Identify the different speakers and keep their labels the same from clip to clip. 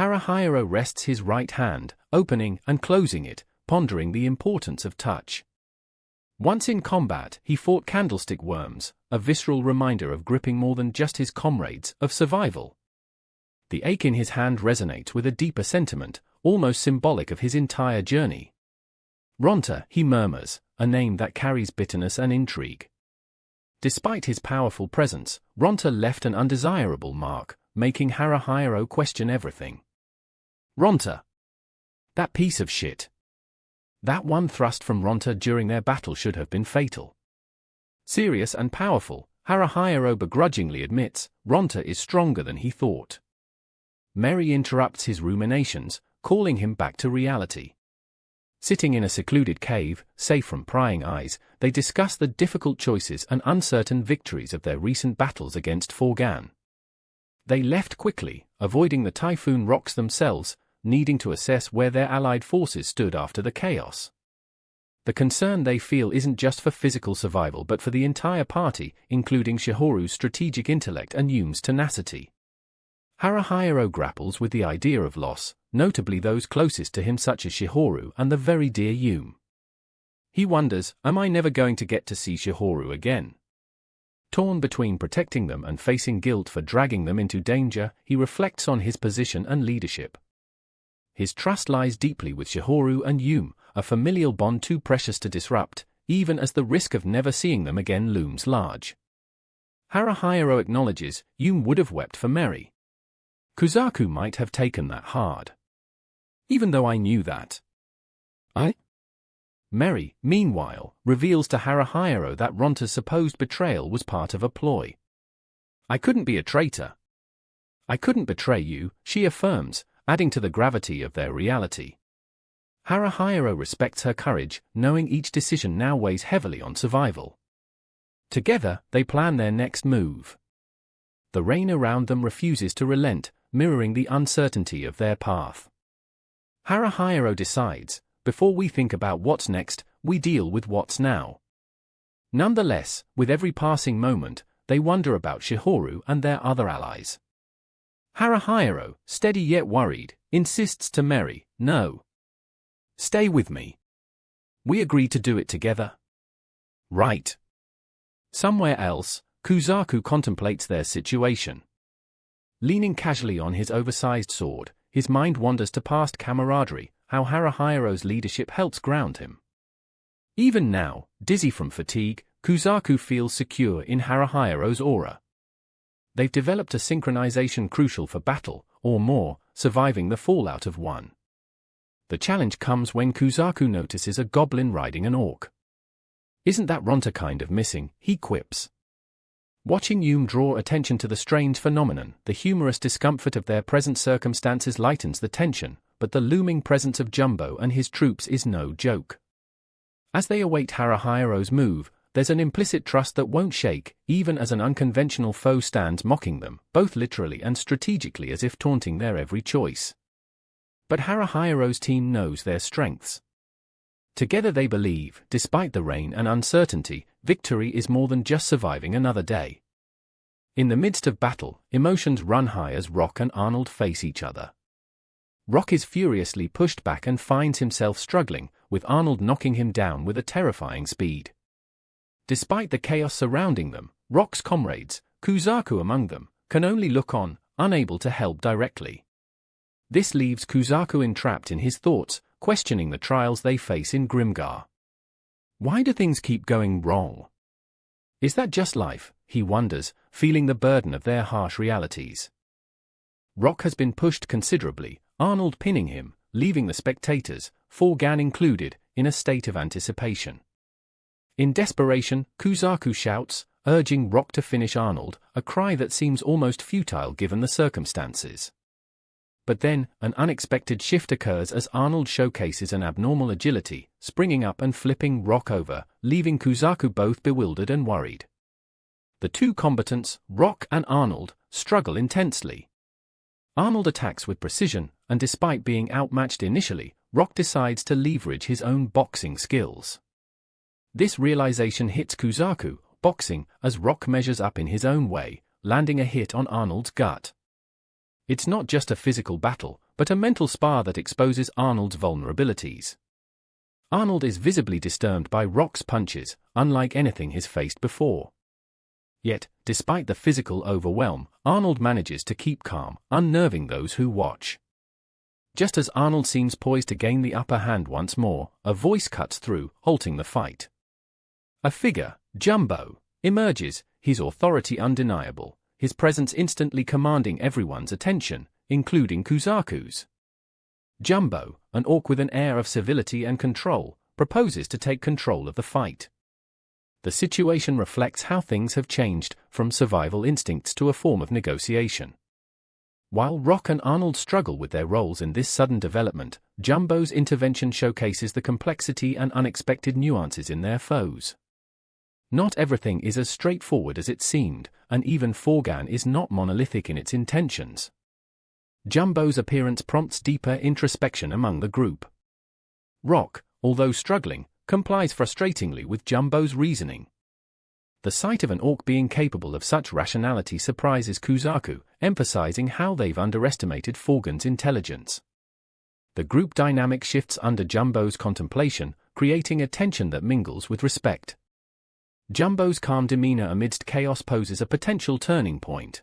Speaker 1: Haruhiro rests his right hand, opening and closing it, pondering the importance of touch. Once in combat, he fought candlestick worms, a visceral reminder of gripping more than just his comrades, of survival. The ache in his hand resonates with a deeper sentiment, almost symbolic of his entire journey. Ronta, he murmurs, a name that carries bitterness and intrigue. Despite his powerful presence, Ronta left an undesirable mark, making Haruhiro question everything. Ronta. That piece of shit. That one thrust from Ronta during their battle should have been fatal. Serious and powerful, Haruhiro begrudgingly admits, Ronta is stronger than he thought. Mary interrupts his ruminations, calling him back to reality. Sitting in a secluded cave, safe from prying eyes, they discuss the difficult choices and uncertain victories of their recent battles against Forgan. They left quickly, avoiding the typhoon rocks themselves, needing to assess where their allied forces stood after the chaos. The concern they feel isn't just for physical survival but for the entire party, including Shihoru's strategic intellect and Yume's tenacity. Haruhiro grapples with the idea of loss, notably those closest to him such as Shihoru and the very dear Yume. He wonders, am I never going to get to see Shihoru again? Torn between protecting them and facing guilt for dragging them into danger, he reflects on his position and leadership. His trust lies deeply with Shihoru and Yume, a familial bond too precious to disrupt, even as the risk of never seeing them again looms large. Haruhiro acknowledges, Yume would have wept for Mary. Kuzaku might have taken that hard. Even though I knew that. Mary, meanwhile, reveals to Haruhiro that Ronta's supposed betrayal was part of a ploy. I couldn't be a traitor. I couldn't betray you, she affirms, adding to the gravity of their reality. Haruhiro respects her courage, knowing each decision now weighs heavily on survival. Together, they plan their next move. The rain around them refuses to relent, mirroring the uncertainty of their path. Haruhiro decides, before we think about what's next, we deal with what's now. Nonetheless, with every passing moment, they wonder about Shihoru and their other allies. Haruhiro, steady yet worried, insists to Mary, no. Stay with me. We agreed to do it together. Right. Somewhere else, Kuzaku contemplates their situation. Leaning casually on his oversized sword, his mind wanders to past camaraderie, how Haruhiro's leadership helps ground him. Even now, dizzy from fatigue, Kuzaku feels secure in Haruhiro's aura. They've developed a synchronization crucial for battle, or more, surviving the fallout of one. The challenge comes when Kuzaku notices a goblin riding an orc. Isn't that Ronta kind of missing, he quips. Watching Yume draw attention to the strange phenomenon, the humorous discomfort of their present circumstances lightens the tension, but the looming presence of Jumbo and his troops is no joke. As they await Haruhiro's move, there's an implicit trust that won't shake, even as an unconventional foe stands mocking them, both literally and strategically as if taunting their every choice. But Haruhiro's team knows their strengths. Together they believe, despite the rain and uncertainty, victory is more than just surviving another day. In the midst of battle, emotions run high as Rock and Arnold face each other. Rock is furiously pushed back and finds himself struggling, with Arnold knocking him down with a terrifying speed. Despite the chaos surrounding them, Rock's comrades, Kuzaku among them, can only look on, unable to help directly. This leaves Kuzaku entrapped in his thoughts, questioning the trials they face in Grimgar. Why do things keep going wrong? Is that just life, he wonders, feeling the burden of their harsh realities. Rock has been pushed considerably, Arnold pinning him, leaving the spectators, Forgan included, in a state of anticipation. In desperation, Kuzaku shouts, urging Rock to finish Arnold, a cry that seems almost futile given the circumstances. But then, an unexpected shift occurs as Arnold showcases an abnormal agility, springing up and flipping Rock over, leaving Kuzaku both bewildered and worried. The two combatants, Rock and Arnold, struggle intensely. Arnold attacks with precision, and despite being outmatched initially, Rock decides to leverage his own boxing skills. This realization hits Kuzaku, boxing, as Rock measures up in his own way, landing a hit on Arnold's gut. It's not just a physical battle, but a mental spar that exposes Arnold's vulnerabilities. Arnold is visibly disturbed by Rock's punches, unlike anything he's faced before. Yet, despite the physical overwhelm, Arnold manages to keep calm, unnerving those who watch. Just as Arnold seems poised to gain the upper hand once more, a voice cuts through, halting the fight. A figure, Jumbo, emerges, his authority undeniable, his presence instantly commanding everyone's attention, including Kuzaku's. Jumbo, an orc with an air of civility and control, proposes to take control of the fight. The situation reflects how things have changed, from survival instincts to a form of negotiation. While Rock and Arnold struggle with their roles in this sudden development, Jumbo's intervention showcases the complexity and unexpected nuances in their foes. Not everything is as straightforward as it seemed, and even Forgan is not monolithic in its intentions. Jumbo's appearance prompts deeper introspection among the group. Rock, although struggling, complies frustratingly with Jumbo's reasoning. The sight of an orc being capable of such rationality surprises Kuzaku, emphasizing how they've underestimated Forgan's intelligence. The group dynamic shifts under Jumbo's contemplation, creating a tension that mingles with respect. Jumbo's calm demeanor amidst chaos poses a potential turning point.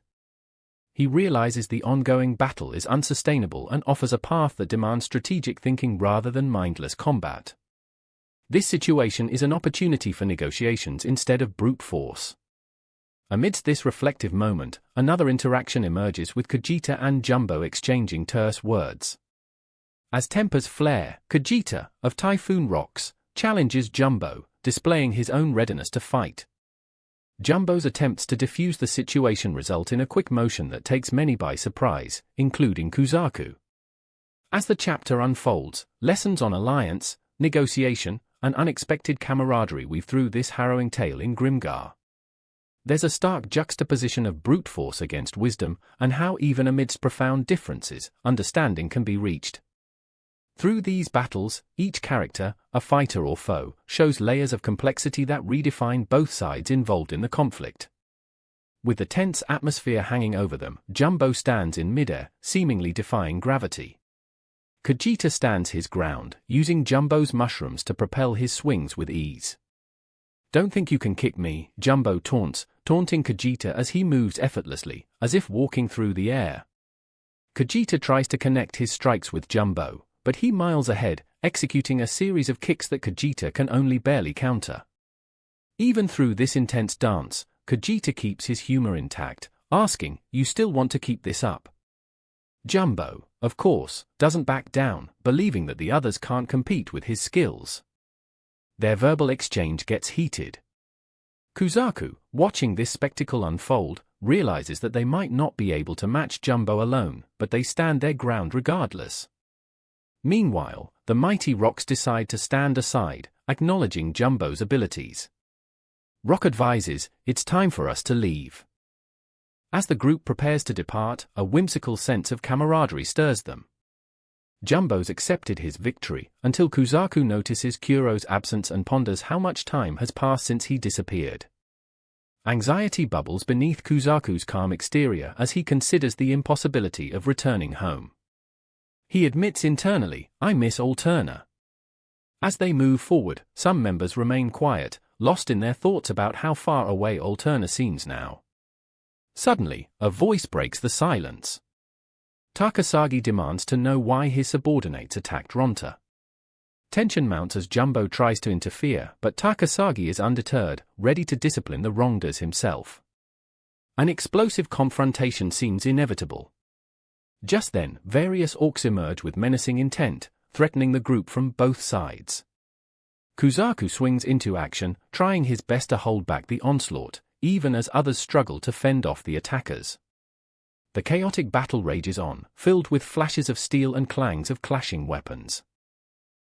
Speaker 1: He realizes the ongoing battle is unsustainable and offers a path that demands strategic thinking rather than mindless combat. This situation is an opportunity for negotiations instead of brute force. Amidst this reflective moment, another interaction emerges with Kajita and Jumbo exchanging terse words. As tempers flare, Kajita, of Typhoon Rocks, challenges Jumbo, displaying his own readiness to fight. Jumbo's attempts to defuse the situation result in a quick motion that takes many by surprise, including Kuzaku. As the chapter unfolds, lessons on alliance, negotiation, and unexpected camaraderie weave through this harrowing tale in Grimgar. There's a stark juxtaposition of brute force against wisdom, and how even amidst profound differences, understanding can be reached. Through these battles, each character, a fighter or foe, shows layers of complexity that redefine both sides involved in the conflict. With the tense atmosphere hanging over them, Jumbo stands in midair, seemingly defying gravity. Kajita stands his ground, using Jumbo's mushrooms to propel his swings with ease. "Don't think you can kick me," Jumbo taunts, taunting Kajita as he moves effortlessly, as if walking through the air. Kajita tries to connect his strikes with Jumbo, but he miles ahead, executing a series of kicks that Kajita can only barely counter. Even through this intense dance, Kajita keeps his humor intact, asking, "You still want to keep this up?" Jumbo, of course, doesn't back down, believing that the others can't compete with his skills. Their verbal exchange gets heated. Kuzaku, watching this spectacle unfold, realizes that they might not be able to match Jumbo alone, but they stand their ground regardless. Meanwhile, the mighty Rocks decide to stand aside, acknowledging Jumbo's abilities. Rock advises, "It's time for us to leave." As the group prepares to depart, a whimsical sense of camaraderie stirs them. Jumbo's accepted his victory, until Kuzaku notices Kuro's absence and ponders how much time has passed since he disappeared. Anxiety bubbles beneath Kuzaku's calm exterior as he considers the impossibility of returning home. He admits internally, "I miss Alterna." As they move forward, some members remain quiet, lost in their thoughts about how far away Alterna seems now. Suddenly, a voice breaks the silence. Takasagi demands to know why his subordinates attacked Ronta. Tension mounts as Jumbo tries to interfere, but Takasagi is undeterred, ready to discipline the wrongdoers himself. An explosive confrontation seems inevitable. Just then, various orcs emerge with menacing intent, threatening the group from both sides. Kuzaku swings into action, trying his best to hold back the onslaught, even as others struggle to fend off the attackers. The chaotic battle rages on, filled with flashes of steel and clangs of clashing weapons.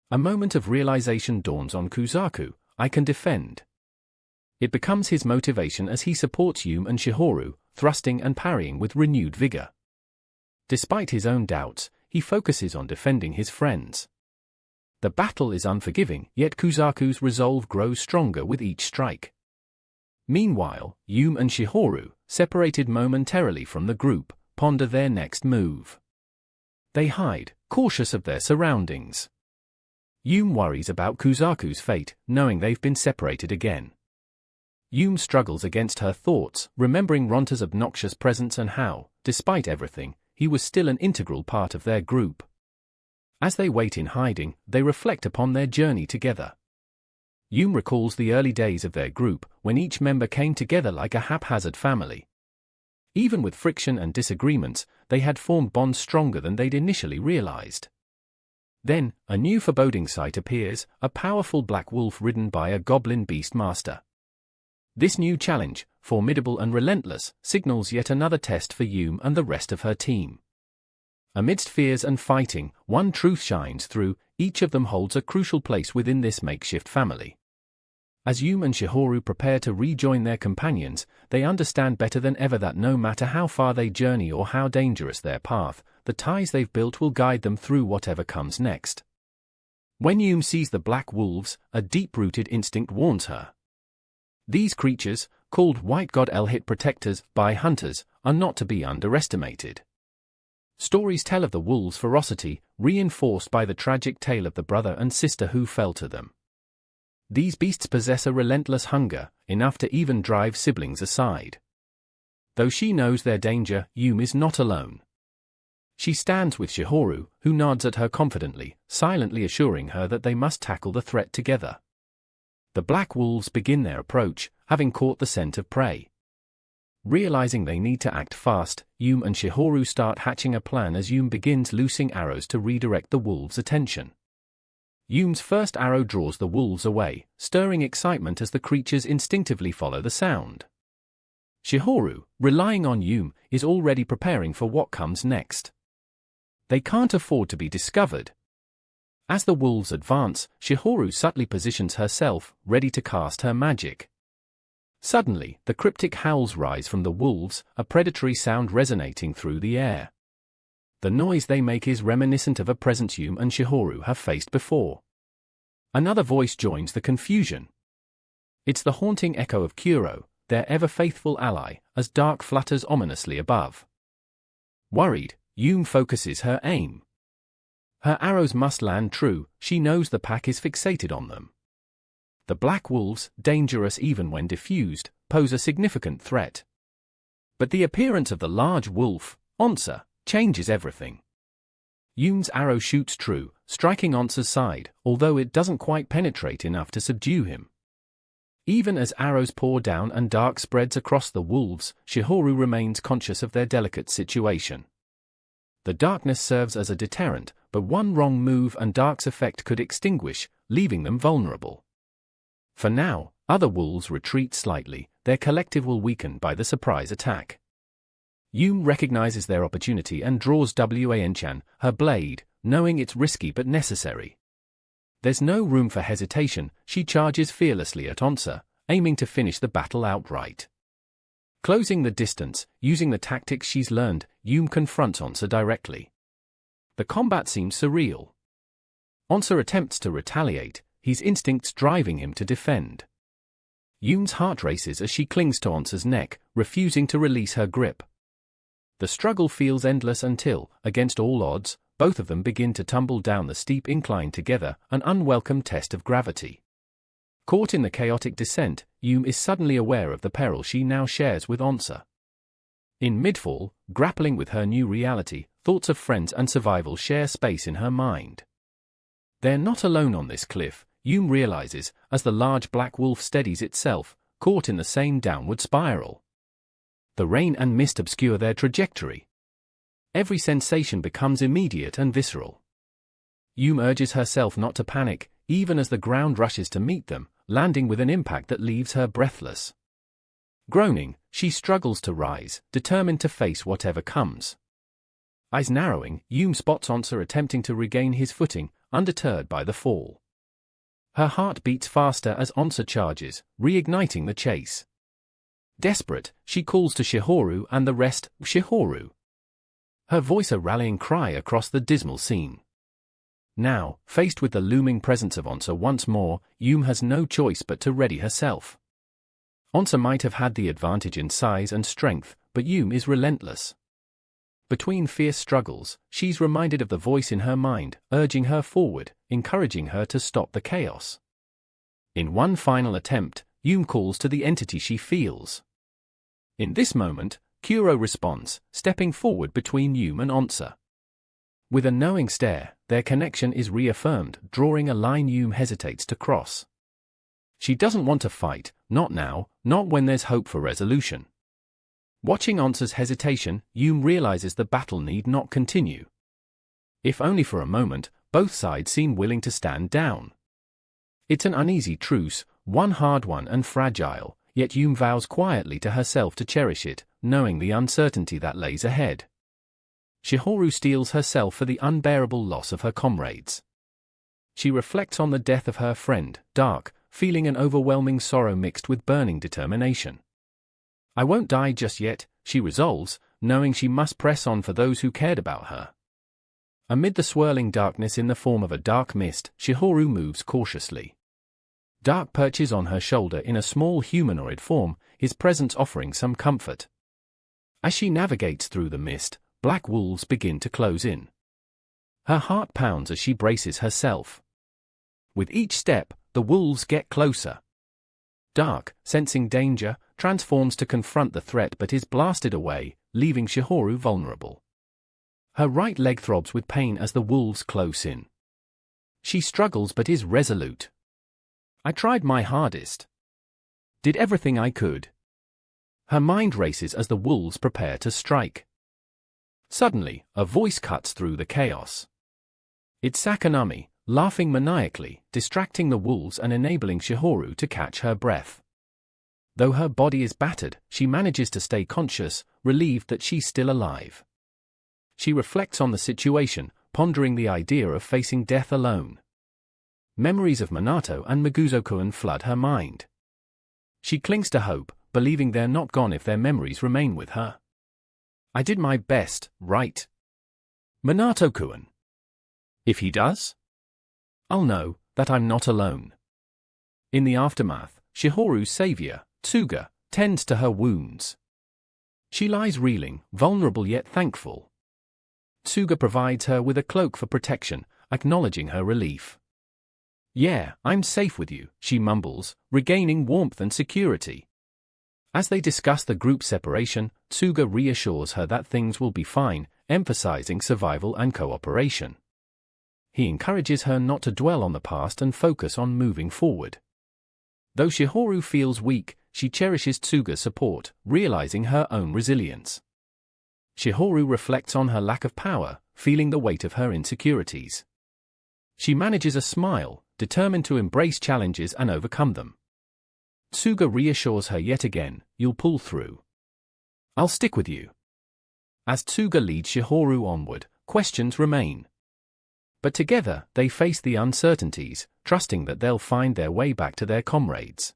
Speaker 1: A moment of realization dawns on Kuzaku, "I can defend." It becomes his motivation as he supports Yume and Shihoru, thrusting and parrying with renewed vigor. Despite his own doubts, he focuses on defending his friends. The battle is unforgiving, yet Kuzaku's resolve grows stronger with each strike. Meanwhile, Yume and Shihoru, separated momentarily from the group, ponder their next move. They hide, cautious of their surroundings. Yume worries about Kuzaku's fate, knowing they've been separated again. Yume struggles against her thoughts, remembering Ronta's obnoxious presence and how, despite everything, he was still an integral part of their group. As they wait in hiding, they reflect upon their journey together. Yume recalls the early days of their group, when each member came together like a haphazard family. Even with friction and disagreements, they had formed bonds stronger than they'd initially realized. Then, a new foreboding sight appears, a powerful black wolf ridden by a goblin beast master. This new challenge, formidable and relentless, signals yet another test for Yume and the rest of her team. Amidst fears and fighting, one truth shines through: each of them holds a crucial place within this makeshift family. As Yume and Shihoru prepare to rejoin their companions, they understand better than ever that no matter how far they journey or how dangerous their path, the ties they've built will guide them through whatever comes next. When Yume sees the black wolves, a deep-rooted instinct warns her. These creatures, called white god Elhit protectors by hunters, are not to be underestimated. Stories tell of the wolves' ferocity, reinforced by the tragic tale of the brother and sister who fell to them. These beasts possess a relentless hunger, enough to even drive siblings aside. Though she knows their danger, Yume is not alone. She stands with Shihoru, who nods at her confidently, silently assuring her that they must tackle the threat together. The black wolves begin their approach, having caught the scent of prey. Realizing they need to act fast, Yume and Shihoru start hatching a plan as Yume begins loosing arrows to redirect the wolves' attention. Yume's first arrow draws the wolves away, stirring excitement as the creatures instinctively follow the sound. Shihoru, relying on Yume, is already preparing for what comes next. They can't afford to be discovered. As the wolves advance, Shihoru subtly positions herself, ready to cast her magic. Suddenly, the cryptic howls rise from the wolves, a predatory sound resonating through the air. The noise they make is reminiscent of a presence Yume and Shihoru have faced before. Another voice joins the confusion. It's the haunting echo of Kuro, their ever-faithful ally, as dark flutters ominously above. Worried, Yume focuses her aim. Her arrows must land true, she knows the pack is fixated on them. The black wolves, dangerous even when diffused, pose a significant threat. But the appearance of the large wolf, Onsa, changes everything. Yume's arrow shoots true, striking Onsa's side, although it doesn't quite penetrate enough to subdue him. Even as arrows pour down and dark spreads across the wolves, Shihoru remains conscious of their delicate situation. The darkness serves as a deterrent, but one wrong move and dark's effect could extinguish, leaving them vulnerable. For now, other wolves retreat slightly, their collective will weaken by the surprise attack. Yume recognizes their opportunity and draws Wanchan, her blade, knowing it's risky but necessary. There's no room for hesitation, she charges fearlessly at Onsa, aiming to finish the battle outright. Closing the distance, using the tactics she's learned, Yume confronts Onsa directly. The combat seems surreal. Onsa attempts to retaliate, his instincts driving him to defend. Yume's heart races as she clings to Onsa's neck, refusing to release her grip. The struggle feels endless until, against all odds, both of them begin to tumble down the steep incline together, an unwelcome test of gravity. Caught in the chaotic descent, Yume is suddenly aware of the peril she now shares with Onsa. In midfall, grappling with her new reality, thoughts of friends and survival share space in her mind. They're not alone on this cliff, Yume realizes, as the large black wolf steadies itself, caught in the same downward spiral. The rain and mist obscure their trajectory. Every sensation becomes immediate and visceral. Yume urges herself not to panic, even as the ground rushes to meet them, landing with an impact that leaves her breathless. Groaning, she struggles to rise, determined to face whatever comes. Eyes narrowing, Yume spots Onsa attempting to regain his footing, undeterred by the fall. Her heart beats faster as Onsa charges, reigniting the chase. Desperate, she calls to Shihoru and the rest, Shihoru. Her voice a rallying cry across the dismal scene. Now, faced with the looming presence of Onsa once more, Yume has no choice but to ready herself. Onsa might have had the advantage in size and strength, but Yume is relentless. between fierce struggles, she's reminded of the voice in her mind, urging her forward, encouraging her to stop the chaos. In one final attempt, Yume calls to the entity she feels. In this moment, Kuro responds, stepping forward between Yume and Onsa. With a knowing stare, their connection is reaffirmed, drawing a line Yume hesitates to cross. She doesn't want to fight, not now, not when there's hope for resolution. Watching Onsa's hesitation, Yume realizes the battle need not continue. If only for a moment, both sides seem willing to stand down. It's an uneasy truce, one hard one and fragile, yet Yume vows quietly to herself to cherish it, knowing the uncertainty that lays ahead. Shihoru steels herself for the unbearable loss of her comrades. She reflects on the death of her friend, Dark, feeling an overwhelming sorrow mixed with burning determination. I won't die just yet, she resolves, knowing she must press on for those who cared about her. Amid the swirling darkness in the form of a dark mist, Shihoru moves cautiously. Dark perches on her shoulder in a small humanoid form, his presence offering some comfort. As she navigates through the mist, black wolves begin to close in. Her heart pounds as she braces herself. With each step, the wolves get closer. Dark, sensing danger, transforms to confront the threat but is blasted away, leaving Shihoru vulnerable. Her right leg throbs with pain as the wolves close in. She struggles but is resolute. I tried my hardest. Did everything I could. Her mind races as the wolves prepare to strike. Suddenly, a voice cuts through the chaos. It's Sakanami, laughing maniacally, distracting the wolves and enabling Shihoru to catch her breath. Though her body is battered, she manages to stay conscious, relieved that she's still alive. She reflects on the situation, pondering the idea of facing death alone. Memories of Minato and Maguzo-kun flood her mind. She clings to hope, believing they're not gone if their memories remain with her. I did my best, right? Minato-kun. If he does? I'll know that I'm not alone. In the aftermath, Shihoru's savior, Tsuga, tends to her wounds. She lies reeling, vulnerable yet thankful. Tsuga provides her with a cloak for protection, acknowledging her relief. Yeah, I'm safe with you, she mumbles, regaining warmth and security. As they discuss the group separation, Tsuga reassures her that things will be fine, emphasizing survival and cooperation. He encourages her not to dwell on the past and focus on moving forward. Though Shihoru feels weak, she cherishes Tsuga's support, realizing her own resilience. Shihoru reflects on her lack of power, feeling the weight of her insecurities. She manages a smile, determined to embrace challenges and overcome them. Tsuga reassures her yet again, you'll pull through. I'll stick with you. As Tsuga leads Shihoru onward, questions remain. But together, they face the uncertainties, trusting that they'll find their way back to their comrades.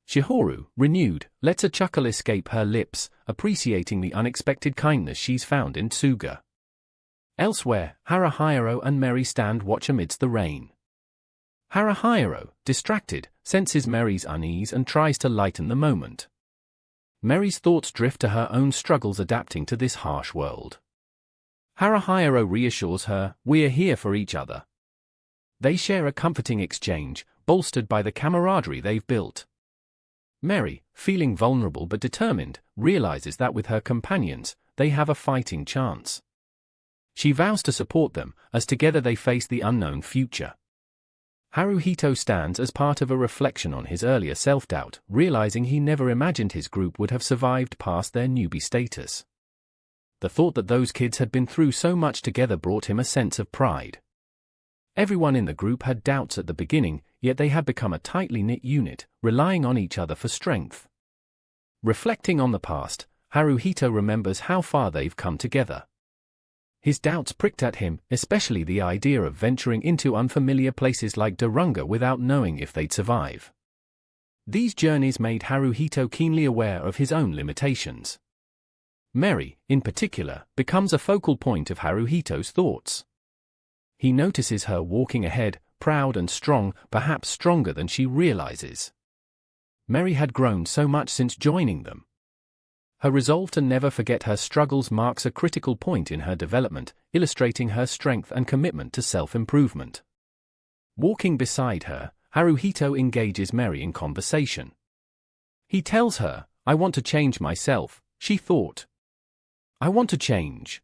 Speaker 1: Shihoru, renewed, lets a chuckle escape her lips, appreciating the unexpected kindness she's found in Tsuga. Elsewhere, Haruhiro and Meri stand watch amidst the rain. Haruhiro, distracted, senses Meri's unease and tries to lighten the moment. Meri's thoughts drift to her own struggles adapting to this harsh world. Haruhiro reassures her, we're here for each other. They share a comforting exchange, bolstered by the camaraderie they've built. Meri, feeling vulnerable but determined, realizes that with her companions, they have a fighting chance. She vows to support them, as together they face the unknown future. Haruhito stands as part of a reflection on his earlier self-doubt, realizing he never imagined his group would have survived past their newbie status. The thought that those kids had been through so much together brought him a sense of pride. Everyone in the group had doubts at the beginning, yet they had become a tightly knit unit, relying on each other for strength. Reflecting on the past, Haruhito remembers how far they've come together. His doubts pricked at him, especially the idea of venturing into unfamiliar places like Durunga without knowing if they'd survive. These journeys made Haruhito keenly aware of his own limitations. Meri, in particular, becomes a focal point of Haruhito's thoughts. He notices her walking ahead, proud and strong, perhaps stronger than she realizes. Meri had grown so much since joining them. Her resolve to never forget her struggles marks a critical point in her development, illustrating her strength and commitment to self-improvement. Walking beside her, Haruhito engages Mary in conversation. He tells her, "I want to change myself," she thought. "I want to change."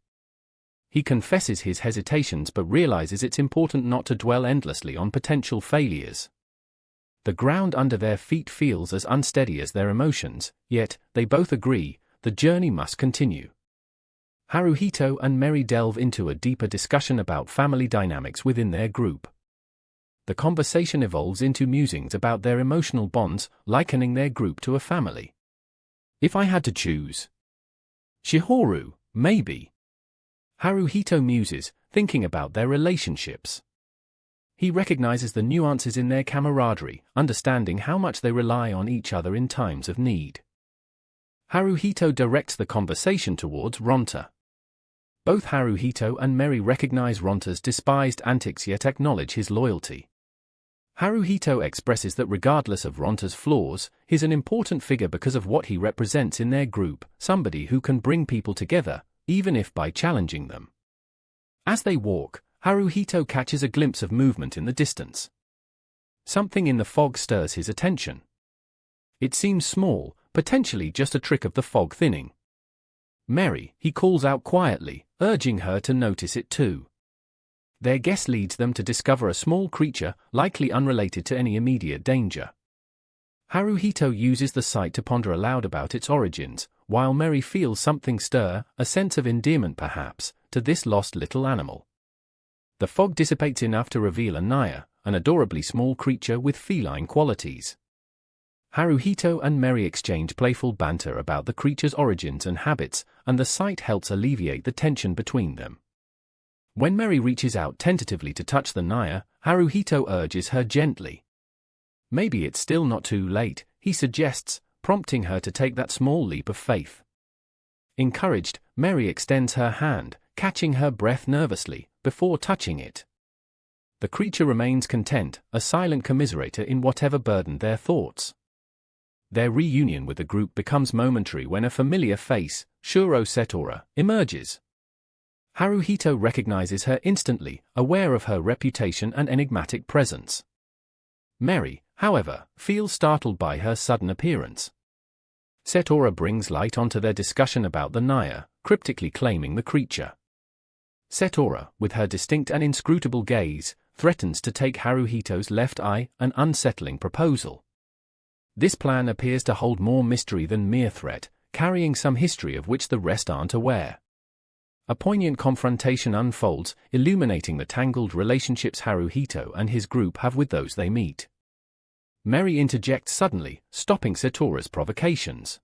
Speaker 1: He confesses his hesitations but realizes it's important not to dwell endlessly on potential failures. The ground under their feet feels as unsteady as their emotions, yet, they both agree, the journey must continue. Haruhito and Mary delve into a deeper discussion about family dynamics within their group. The conversation evolves into musings about their emotional bonds, likening their group to a family. "If I had to choose. Shihoru, maybe." Haruhito muses, thinking about their relationships. He recognizes the nuances in their camaraderie, understanding how much they rely on each other in times of need. Haruhito directs the conversation towards Ronta. Both Haruhito and Mary recognize Ronta's despised antics yet acknowledge his loyalty. Haruhito expresses that regardless of Ronta's flaws, he's an important figure because of what he represents in their group, somebody who can bring people together, even if by challenging them. As they walk, Haruhito catches a glimpse of movement in the distance. Something in the fog stirs his attention. It seems small, potentially just a trick of the fog thinning. "Mary," he calls out quietly, urging her to notice it too. Their guess leads them to discover a small creature, likely unrelated to any immediate danger. Haruhito uses the sight to ponder aloud about its origins, while Mary feels something stir, a sense of endearment perhaps, to this lost little animal. The fog dissipates enough to reveal a Naya, an adorably small creature with feline qualities. Haruhito and Mary exchange playful banter about the creature's origins and habits, and the sight helps alleviate the tension between them. When Mary reaches out tentatively to touch the Naya, Haruhito urges her gently. "Maybe it's still not too late," he suggests, prompting her to take that small leap of faith. Encouraged, Mary extends her hand, catching her breath nervously, before touching it. The creature remains content, a silent commiserator in whatever burdened their thoughts. Their reunion with the group becomes momentary when a familiar face, Shuro Setora, emerges. Haruhito recognizes her instantly, aware of her reputation and enigmatic presence. Mary, however, feels startled by her sudden appearance. Setora brings light onto their discussion about the Naya, cryptically claiming the creature. Setora, with her distinct and inscrutable gaze, threatens to take Haruhito's left eye, an unsettling proposal. This plan appears to hold more mystery than mere threat, carrying some history of which the rest aren't aware. A poignant confrontation unfolds, illuminating the tangled relationships Haruhito and his group have with those they meet. Mary interjects suddenly, stopping Setora's provocations.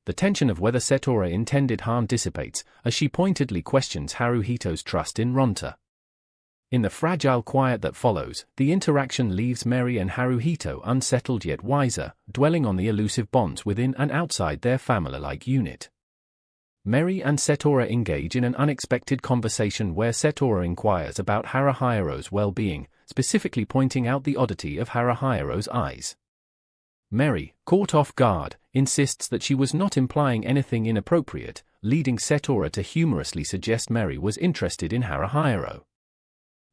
Speaker 1: The tension of whether Setora intended harm dissipates, as she pointedly questions Haruhito's trust in Ronta. In the fragile quiet that follows, the interaction leaves Mary and Haruhito unsettled yet wiser, dwelling on the elusive bonds within and outside their family-like unit. Mary and Setora engage in an unexpected conversation where Setora inquires about Haruhiro's well-being, specifically pointing out the oddity of Haruhiro's eyes. Mary, caught off guard, insists that she was not implying anything inappropriate, leading Setora to humorously suggest Mary was interested in Haruhiro.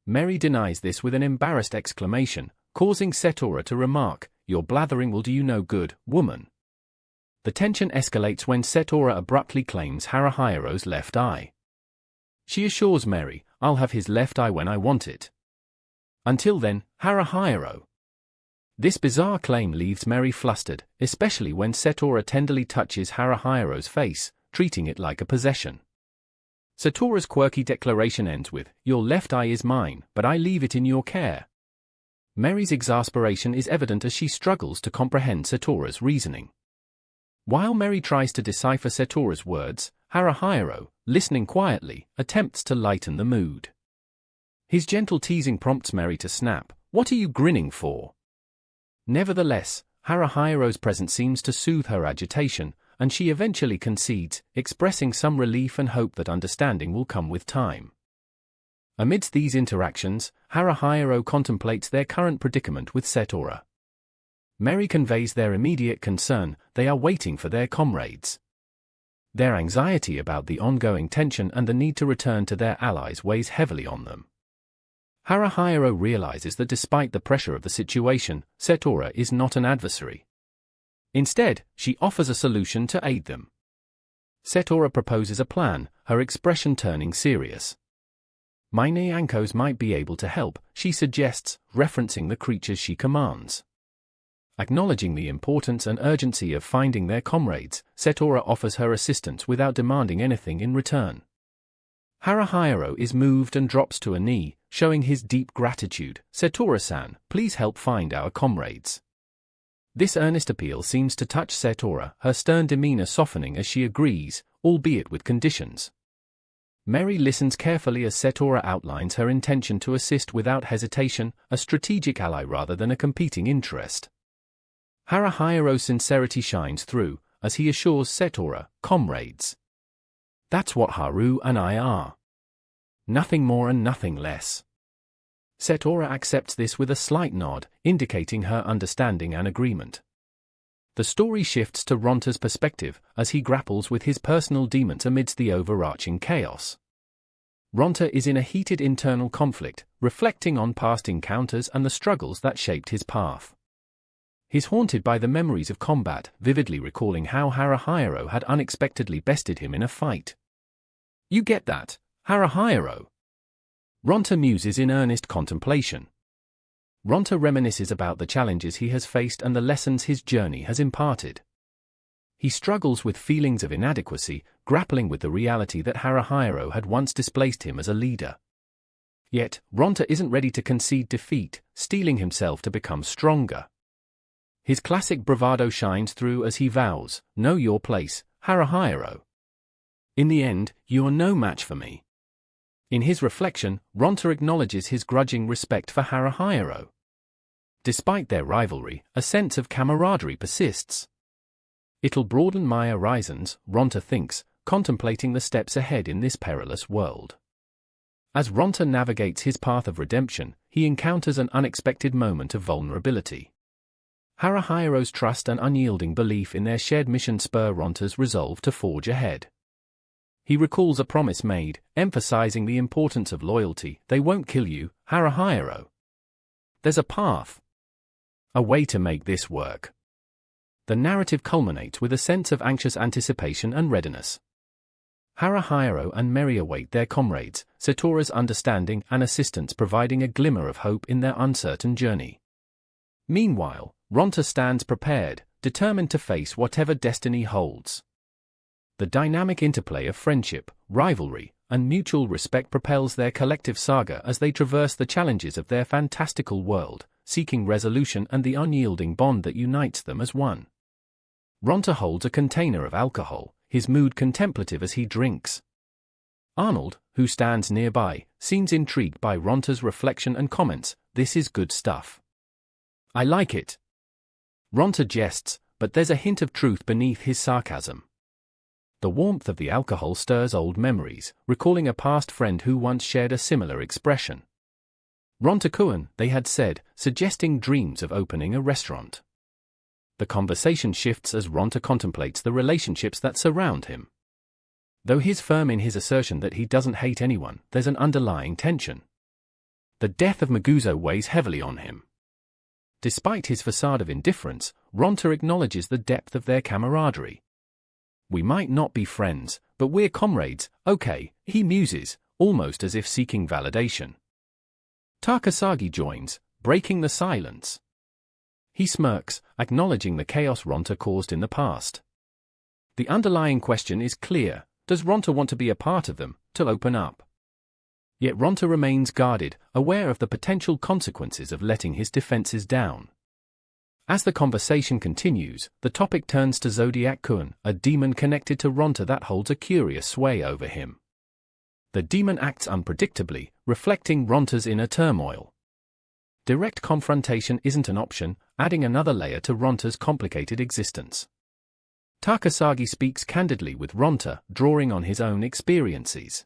Speaker 1: Mary denies this with an embarrassed exclamation, causing Setora to remark, "Your blathering will do you no good, woman." The tension escalates when Setora abruptly claims Haruhiro's left eye. She assures Mary, "I'll have his left eye when I want it. Until then, Haruhiro." This bizarre claim leaves Mary flustered, especially when Setora tenderly touches Haruhiro's face, treating it like a possession. Setora's quirky declaration ends with, "Your left eye is mine, but I leave it in your care." Mary's exasperation is evident as she struggles to comprehend Setora's reasoning. While Mary tries to decipher Setora's words, Haruhiro, listening quietly, attempts to lighten the mood. His gentle teasing prompts Mary to snap, "What are you grinning for?" Nevertheless, Haruhiro's presence seems to soothe her agitation, and she eventually concedes, expressing some relief and hope that understanding will come with time. Amidst these interactions, Haruhiro contemplates their current predicament with Setora. Mary conveys their immediate concern, they are waiting for their comrades. Their anxiety about the ongoing tension and the need to return to their allies weighs heavily on them. Haruhiro realizes that despite the pressure of the situation, Setora is not an adversary. Instead, she offers a solution to aid them. Setora proposes a plan, her expression turning serious. "My Nyankos might be able to help," she suggests, referencing the creatures she commands. Acknowledging the importance and urgency of finding their comrades, Setora offers her assistance without demanding anything in return. Haruhiro is moved and drops to a knee, showing his deep gratitude. "Setora-san, please help find our comrades." This earnest appeal seems to touch Setora, her stern demeanor softening as she agrees, albeit with conditions. Mary listens carefully as Setora outlines her intention to assist without hesitation, a strategic ally rather than a competing interest. Haruhiro's sincerity shines through, as he assures Setora, "Comrades. That's what Haru and I are. Nothing more and nothing less." Setora accepts this with a slight nod, indicating her understanding and agreement. The story shifts to Ronta's perspective, as he grapples with his personal demons amidst the overarching chaos. Ronta is in a heated internal conflict, reflecting on past encounters and the struggles that shaped his path. He's haunted by the memories of combat, vividly recalling how Haruhiro had unexpectedly bested him in a fight. "You get that, Haruhiro?" Ronta muses in earnest contemplation. Ronta reminisces about the challenges he has faced and the lessons his journey has imparted. He struggles with feelings of inadequacy, grappling with the reality that Haruhiro had once displaced him as a leader. Yet, Ronta isn't ready to concede defeat, steeling himself to become stronger. His classic bravado shines through as he vows, "Know your place, Haruhiro. In the end, you are no match for me." In his reflection, Ronta acknowledges his grudging respect for Haruhiro. Despite their rivalry, a sense of camaraderie persists. "It'll broaden my horizons," Ronta thinks, contemplating the steps ahead in this perilous world. As Ronta navigates his path of redemption, he encounters an unexpected moment of vulnerability. Haruhiro's trust and unyielding belief in their shared mission spur Ronta's resolve to forge ahead. He recalls a promise made, emphasizing the importance of loyalty. "They won't kill you, Haruhiro. There's a path. A way to make this work." The narrative culminates with a sense of anxious anticipation and readiness. Haruhiro and Mary await their comrades, Setora's understanding and assistance providing a glimmer of hope in their uncertain journey. Meanwhile, Ronta stands prepared, determined to face whatever destiny holds. The dynamic interplay of friendship, rivalry, and mutual respect propels their collective saga as they traverse the challenges of their fantastical world, seeking resolution and the unyielding bond that unites them as one. Ronta holds a container of alcohol, his mood contemplative as he drinks. Arnold, who stands nearby, seems intrigued by Ronta's reflection and comments, "This is good stuff. I like it." Ronta jests, but there's a hint of truth beneath his sarcasm. The warmth of the alcohol stirs old memories, recalling a past friend who once shared a similar expression. "Ronta-kun," they had said, suggesting dreams of opening a restaurant. The conversation shifts as Ronta contemplates the relationships that surround him. Though he's firm in his assertion that he doesn't hate anyone, there's an underlying tension. The death of Maguzo weighs heavily on him. Despite his facade of indifference, Ronta acknowledges the depth of their camaraderie. "We might not be friends, but we're comrades, okay," he muses, almost as if seeking validation. Takasagi joins, breaking the silence. He smirks, acknowledging the chaos Ronta caused in the past. The underlying question is clear: does Ronta want to be a part of them, to open up? Yet Ronta remains guarded, aware of the potential consequences of letting his defenses down. As the conversation continues, the topic turns to Zodiac-kun, a demon connected to Ronta that holds a curious sway over him. The demon acts unpredictably, reflecting Ronta's inner turmoil. Direct confrontation isn't an option, adding another layer to Ronta's complicated existence. Takasagi speaks candidly with Ronta, drawing on his own experiences.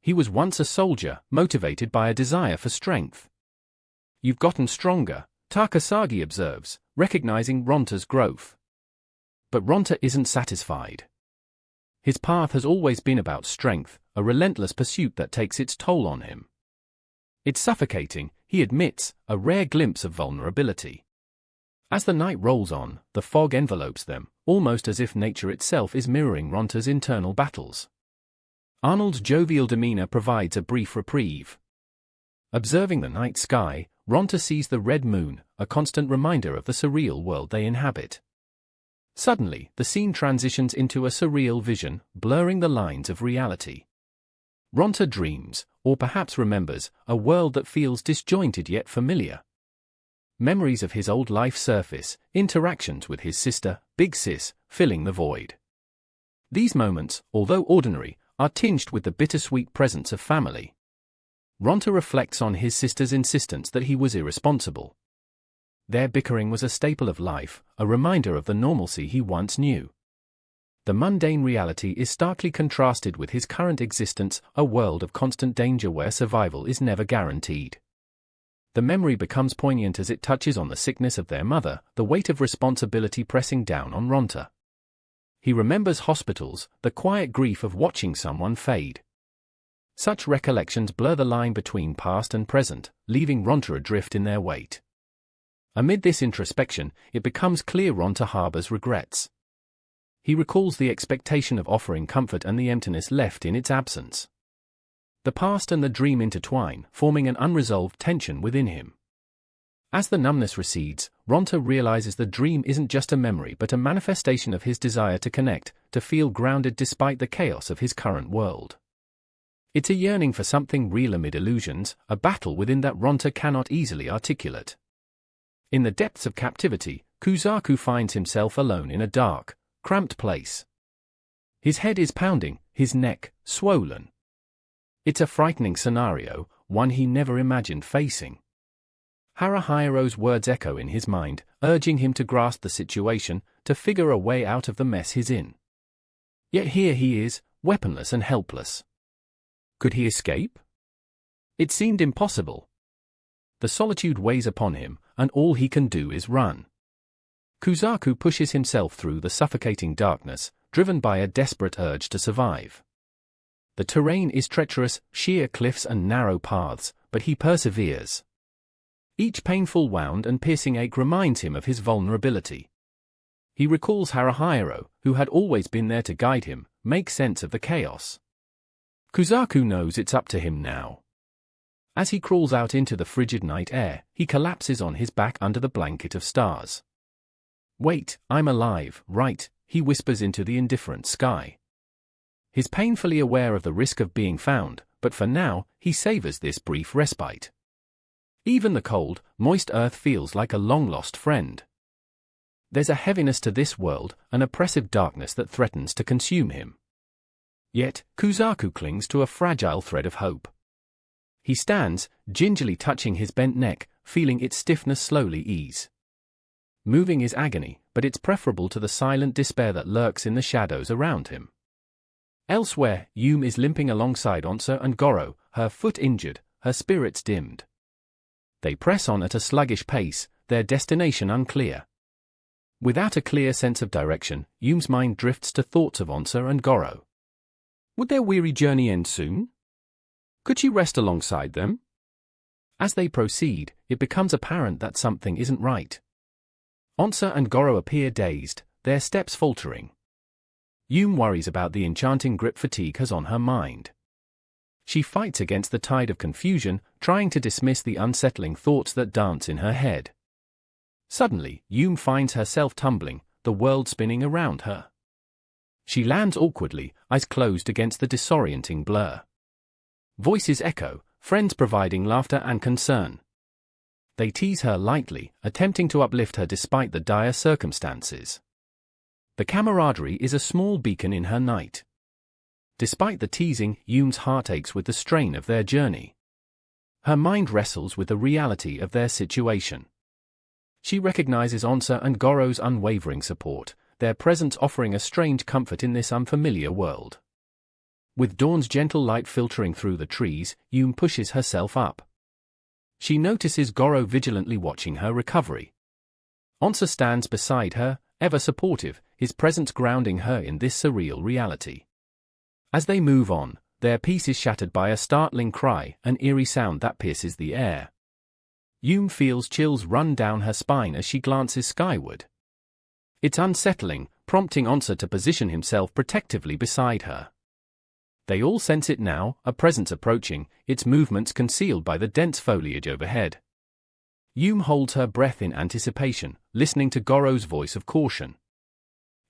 Speaker 1: He was once a soldier, motivated by a desire for strength. "You've gotten stronger," Takasagi observes, recognizing Ronta's growth. But Ronta isn't satisfied. His path has always been about strength, a relentless pursuit that takes its toll on him. It's suffocating, he admits, a rare glimpse of vulnerability. As the night rolls on, the fog envelopes them, almost as if nature itself is mirroring Ronta's internal battles. Arnold's jovial demeanor provides a brief reprieve. Observing the night sky, Ronta sees the red moon, a constant reminder of the surreal world they inhabit. Suddenly, the scene transitions into a surreal vision, blurring the lines of reality. Ronta dreams, or perhaps remembers, a world that feels disjointed yet familiar. Memories of his old life surface, interactions with his sister, Big Sis, filling the void. These moments, although ordinary, are tinged with the bittersweet presence of family. Ronta reflects on his sister's insistence that he was irresponsible. Their bickering was a staple of life, a reminder of the normalcy he once knew. The mundane reality is starkly contrasted with his current existence, a world of constant danger where survival is never guaranteed. The memory becomes poignant as it touches on the sickness of their mother, the weight of responsibility pressing down on Ronta. He remembers hospitals, the quiet grief of watching someone fade. Such recollections blur the line between past and present, leaving Ronta adrift in their wake. Amid this introspection, it becomes clear Ronta harbors regrets. He recalls the expectation of offering comfort and the emptiness left in its absence. The past and the dream intertwine, forming an unresolved tension within him. As the numbness recedes, Ronta realizes the dream isn't just a memory but a manifestation of his desire to connect, to feel grounded despite the chaos of his current world. It's a yearning for something real amid illusions, a battle within that Ronta cannot easily articulate. In the depths of captivity, Kuzaku finds himself alone in a dark, cramped place. His head is pounding, his neck swollen. It's a frightening scenario, one he never imagined facing. Haruhiro's words echo in his mind, urging him to grasp the situation, to figure a way out of the mess he's in. Yet here he is, weaponless and helpless. Could he escape? It seemed impossible. The solitude weighs upon him, and all he can do is run. Kuzaku pushes himself through the suffocating darkness, driven by a desperate urge to survive. The terrain is treacherous, sheer cliffs and narrow paths, but he perseveres. Each painful wound and piercing ache reminds him of his vulnerability. He recalls Haruhiro, who had always been there to guide him, make sense of the chaos. Kuzaku knows it's up to him now. As he crawls out into the frigid night air, he collapses on his back under the blanket of stars. "Wait, I'm alive, right?" he whispers into the indifferent sky. He's painfully aware of the risk of being found, but for now, he savors this brief respite. Even the cold, moist earth feels like a long-lost friend. There's a heaviness to this world, an oppressive darkness that threatens to consume him. Yet, Kuzaku clings to a fragile thread of hope. He stands, gingerly touching his bent neck, feeling its stiffness slowly ease. Moving is agony, but it's preferable to the silent despair that lurks in the shadows around him. Elsewhere, Yume is limping alongside Onsa and Goro, her foot injured, her spirits dimmed. They press on at a sluggish pace, their destination unclear. Without a clear sense of direction, Yume's mind drifts to thoughts of Onsa and Goro. Would their weary journey end soon? Could she rest alongside them? As they proceed, it becomes apparent that something isn't right. Onsa and Goro appear dazed, their steps faltering. Yume worries about the enchanting grip fatigue has on her mind. She fights against the tide of confusion, trying to dismiss the unsettling thoughts that dance in her head. Suddenly, Yume finds herself tumbling, the world spinning around her. She lands awkwardly, eyes closed against the disorienting blur. Voices echo, friends providing laughter and concern. They tease her lightly, attempting to uplift her despite the dire circumstances. The camaraderie is a small beacon in her night. Despite the teasing, Yume's heart aches with the strain of their journey. Her mind wrestles with the reality of their situation. She recognizes Onsa and Goro's unwavering support, their presence offering a strange comfort in this unfamiliar world. With dawn's gentle light filtering through the trees, Yume pushes herself up. She notices Goro vigilantly watching her recovery. Onsa stands beside her, ever supportive, his presence grounding her in this surreal reality. As they move on, their peace is shattered by a startling cry, an eerie sound that pierces the air. Yume feels chills run down her spine as she glances skyward. It's unsettling, prompting Onsa to position himself protectively beside her. They all sense it now, a presence approaching, its movements concealed by the dense foliage overhead. Yume holds her breath in anticipation, listening to Goro's voice of caution.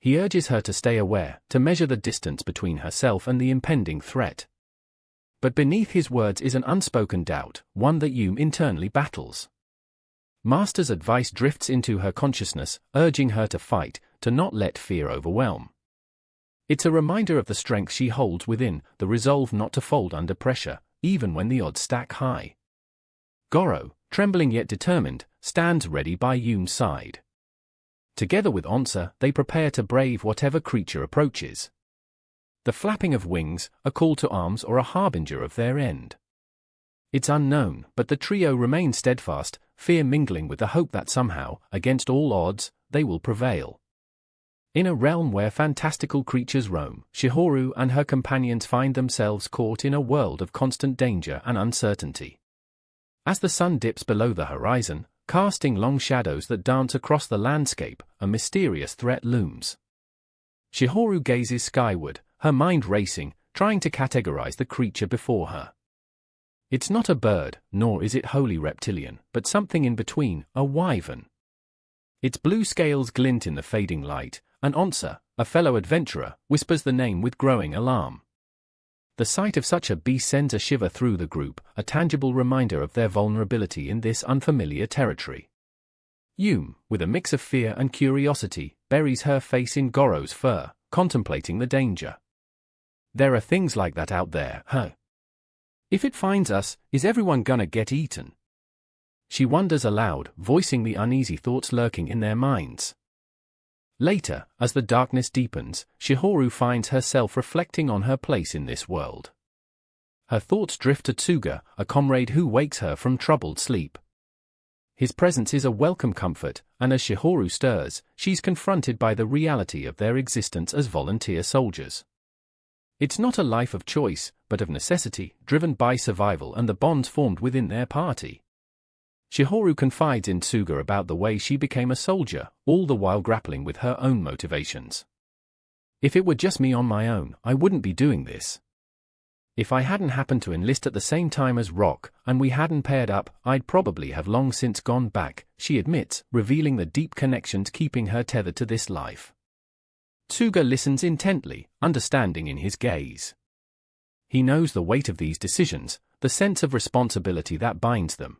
Speaker 1: He urges her to stay aware, to measure the distance between herself and the impending threat. But beneath his words is an unspoken doubt, one that Yume internally battles. Master's advice drifts into her consciousness, urging her to fight, to not let fear overwhelm. It's a reminder of the strength she holds within, the resolve not to fold under pressure, even when the odds stack high. Goro, trembling yet determined, stands ready by Yume's side. Together with Onsa, they prepare to brave whatever creature approaches. The flapping of wings, a call to arms or a harbinger of their end. It's unknown, but the trio remain steadfast, fear mingling with the hope that somehow, against all odds, they will prevail. In a realm where fantastical creatures roam, Chihoro and her companions find themselves caught in a world of constant danger and uncertainty. As the sun dips below the horizon, casting long shadows that dance across the landscape, a mysterious threat looms. Chihoro gazes skyward, her mind racing, trying to categorize the creature before her. It's not a bird, nor is it wholly reptilian, but something in between, a wyvern. Its blue scales glint in the fading light, and Onsa, a fellow adventurer, whispers the name with growing alarm. The sight of such a beast sends a shiver through the group, a tangible reminder of their vulnerability in this unfamiliar territory. Yume, with a mix of fear and curiosity, buries her face in Goro's fur, contemplating the danger. There are things like that out there, huh? If it finds us, is everyone gonna get eaten? She wonders aloud, voicing the uneasy thoughts lurking in their minds. Later, as the darkness deepens, Chihoro finds herself reflecting on her place in this world. Her thoughts drift to Tsuga, a comrade who wakes her from troubled sleep. His presence is a welcome comfort, and as Chihoro stirs, she's confronted by the reality of their existence as volunteer soldiers. It's not a life of choice, but of necessity, driven by survival and the bonds formed within their party. Chihoro confides in Tsuga about the way she became a soldier, all the while grappling with her own motivations. If it were just me on my own, I wouldn't be doing this. If I hadn't happened to enlist at the same time as Rock, and we hadn't paired up, I'd probably have long since gone back, she admits, revealing the deep connections keeping her tethered to this life. Tsuga listens intently, understanding in his gaze. He knows the weight of these decisions, the sense of responsibility that binds them.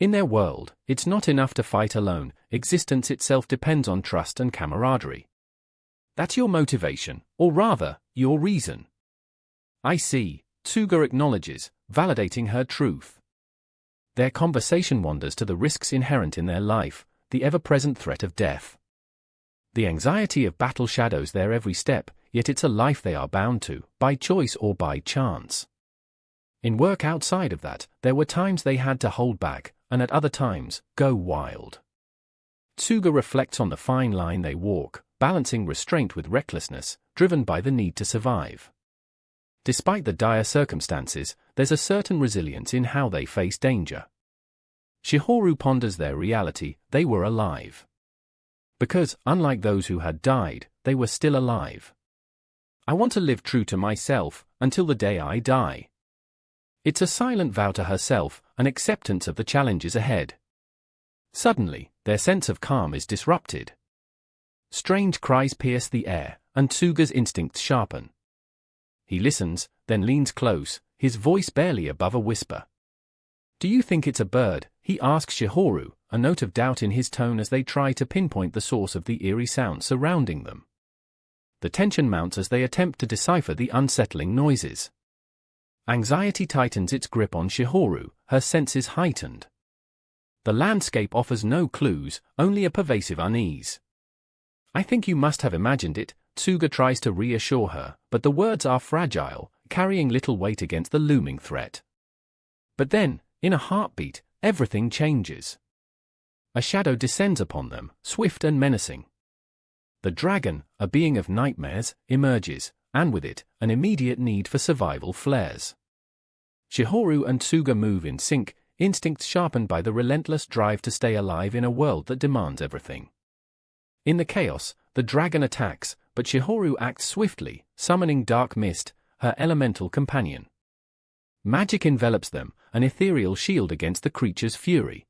Speaker 1: In their world, it's not enough to fight alone, existence itself depends on trust and camaraderie. That's your motivation, or rather, your reason. I see, Tsuga acknowledges, validating her truth. Their conversation wanders to the risks inherent in their life, the ever-present threat of death. The anxiety of battle shadows their every step, yet it's a life they are bound to, by choice or by chance. In work outside of that, there were times they had to hold back, and at other times, go wild. Tsuga reflects on the fine line they walk, balancing restraint with recklessness, driven by the need to survive. Despite the dire circumstances, there's a certain resilience in how they face danger. Chihoro ponders their reality, they were alive. Because, unlike those who had died, they were still alive. I want to live true to myself, until the day I die. It's a silent vow to herself, an acceptance of the challenges ahead. Suddenly, their sense of calm is disrupted. Strange cries pierce the air, and Tsuga's instincts sharpen. He listens, then leans close, his voice barely above a whisper. Do you think it's a bird? He asks Chihoro, a note of doubt in his tone as they try to pinpoint the source of the eerie sound surrounding them. The tension mounts as they attempt to decipher the unsettling noises. Anxiety tightens its grip on Chihoro, her senses heightened. The landscape offers no clues, only a pervasive unease. I think you must have imagined it, Tsuga tries to reassure her, but the words are fragile, carrying little weight against the looming threat. But then, in a heartbeat, everything changes. A shadow descends upon them, swift and menacing. The dragon, a being of nightmares, emerges, and with it, an immediate need for survival flares. Shihoru and Tsuga move in sync, instincts sharpened by the relentless drive to stay alive in a world that demands everything. In the chaos, the dragon attacks, but Shihoru acts swiftly, summoning dark mist, her elemental companion. Magic envelops them, an ethereal shield against the creature's fury.